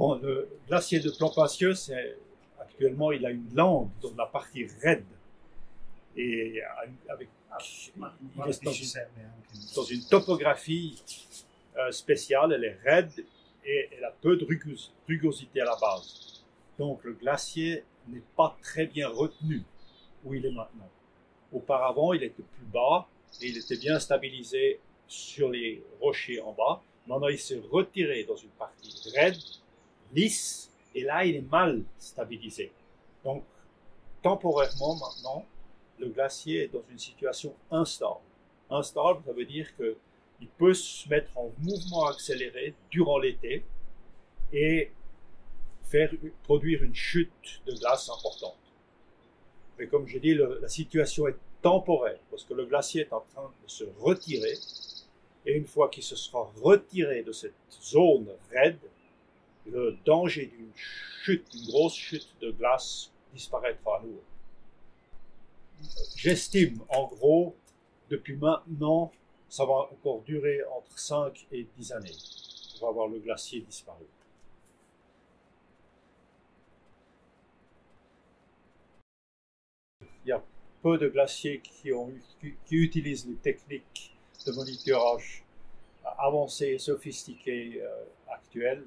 Bon, le glacier de Plampacieux, actuellement, il a une langue dans la partie raide. Et avec, il est dans une topographie spéciale, elle est raide et elle a peu de rugosité à la base. Donc le glacier n'est pas très bien retenu où il est maintenant. Auparavant, il était plus bas et il était bien stabilisé sur les rochers en bas. Maintenant, il s'est retiré dans une partie raide, lisse, et là, il est mal stabilisé. Donc, temporairement maintenant, le glacier est dans une situation instable. Instable, ça veut dire qu'il peut se mettre en mouvement accéléré durant l'été et produire une chute de glace importante. Mais comme je dis, la situation est temporaire parce que le glacier est en train de se retirer et une fois qu'il se sera retiré de cette zone raide, le danger d'une chute, d'une grosse chute de glace disparaîtra à nouveau. J'estime, en gros, depuis maintenant, ça va encore durer entre 5 et 10 années. On va voir le glacier disparaître. Il y a peu de glaciers qui utilisent les techniques de monitorage avancées et sophistiquées actuelles,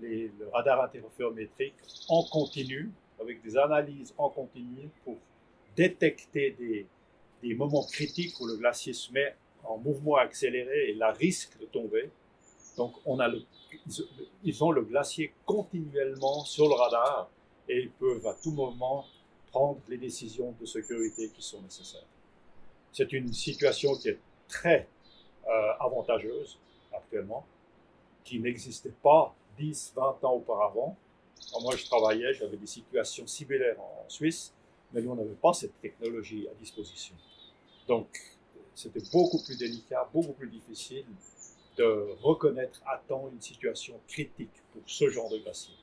le radar interférométrique en continu, avec des analyses en continu pour détecter des moments critiques où le glacier se met en mouvement accéléré et la risque de tomber. Donc ils ont le glacier continuellement sur le radar et ils peuvent à tout moment prendre les décisions de sécurité qui sont nécessaires. C'est une situation qui est très avantageuse actuellement, qui n'existait pas 10, 20 ans auparavant. Quand moi je travaillais, j'avais des situations similaires en Suisse, mais nous on n'avait pas cette technologie à disposition. Donc c'était beaucoup plus délicat, beaucoup plus difficile de reconnaître à temps une situation critique pour ce genre de glacier.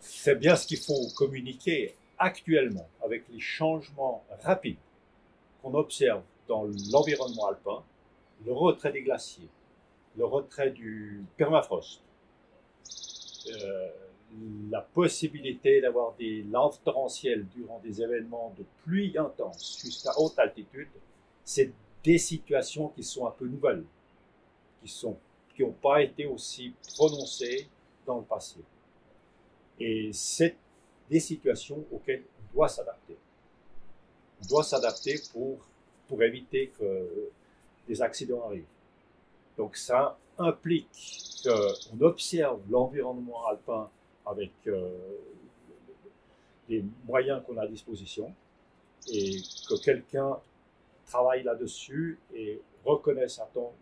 C'est bien ce qu'il faut communiquer actuellement avec les changements rapides qu'on observe dans l'environnement alpin, le retrait des glaciers, le retrait du permafrost, euh, la possibilité d'avoir des laves torrentielles durant des événements de pluie intense jusqu'à haute altitude, c'est des situations qui sont un peu nouvelles, qui n'ont pas été aussi prononcées dans le passé. Et c'est des situations auxquelles on doit s'adapter. On doit s'adapter pour éviter que des accidents arrivent. Donc ça implique qu'on observe l'environnement alpin avec les moyens qu'on a à disposition et que quelqu'un travaille là-dessus et reconnaisse à temps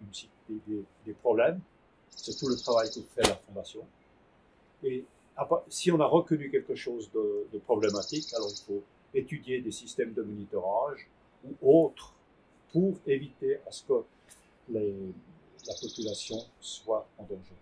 des problèmes. C'est tout le travail que fait la Fondation. Et si on a reconnu quelque chose de problématique, alors il faut étudier des systèmes de monitorage ou autres pour éviter à ce que la population soit en danger.